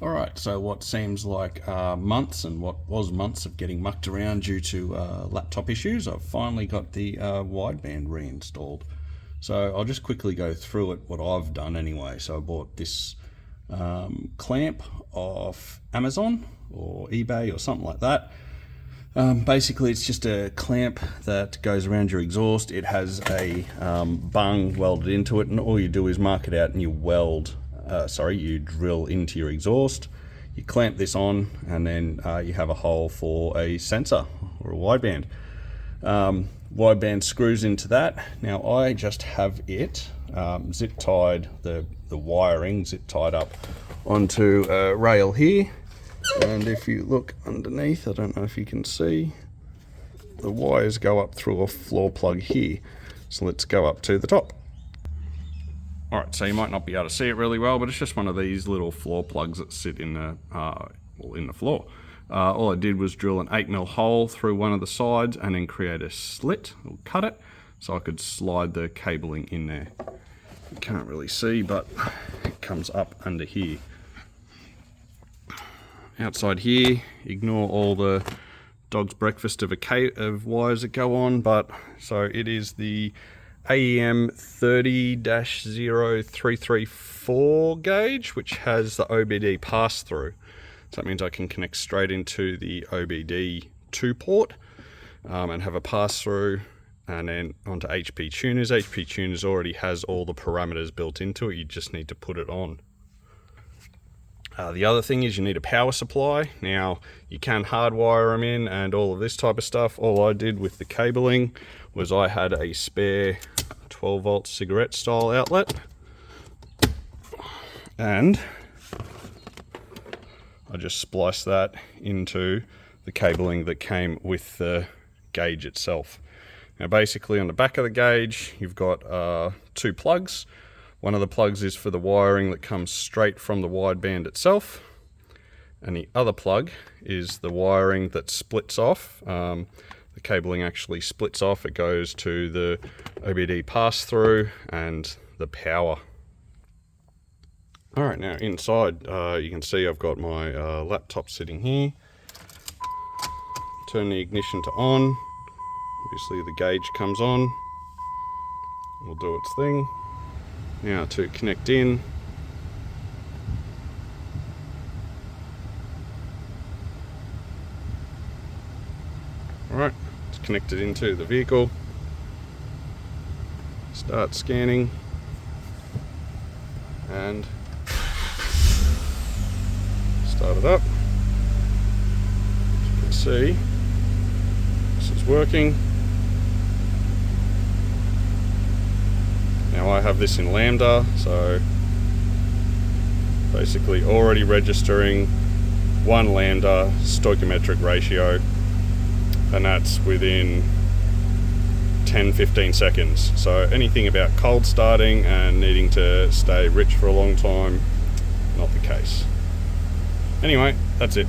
Alright, so what seems like months and what was months of getting mucked around due to laptop issues, I've finally got the wideband reinstalled. So I'll just quickly go through it, what I've done anyway. So I bought this clamp off Amazon or eBay or something like that. Basically, it's just a clamp that goes around your exhaust. It has a bung welded into it, and all you do is mark it out and you you drill into your exhaust. You clamp this on, and then you have a hole for a sensor or a wideband. Wideband screws into that. Now I just have it zip tied, the wiring zip tied up onto a rail here. And if you look underneath, I don't know if you can see, the wires go up through a floor plug here. So let's go up to the top. Alright, so you might not be able to see it really well, but it's just one of these little floor plugs that sit in the floor. All I did was drill an 8mm hole through one of the sides and then create a slit, or cut it, so I could slide the cabling in there. You can't really see, but it comes up under here. Outside here, ignore all the dog's breakfast of wires that go on, but so it is the AEM 30-0334 gauge, which has the OBD pass-through. So that means I can connect straight into the OBD 2 port and have a pass-through, and then onto HP tuners. HP tuners already has all the parameters built into it, you just need to put it on. The other thing is you need a power supply. Now you can hardwire them in and all of this type of stuff. All I did with the cabling was I had a spare 12 volt cigarette style outlet, and I just spliced that into the cabling that came with the gauge itself. Now basically on the back of the gauge you've got 2 plugs. One of the plugs is for the wiring that comes straight from the wideband itself, and the other plug is the wiring that splits off. The cabling actually splits off, it goes to the OBD pass-through and the power. Alright, now inside you can see I've got my laptop sitting here. Turn the ignition to on. Obviously the gauge comes on. Will do its thing. Now to connect in. Alright, it's connected into the vehicle. Start scanning. And start it up. As you can see, this is working. Now I have this in lambda, so basically already registering 1 lambda stoichiometric ratio, and that's within 10-15 seconds. So anything about cold starting and needing to stay rich for a long time, not the case. Anyway, that's it.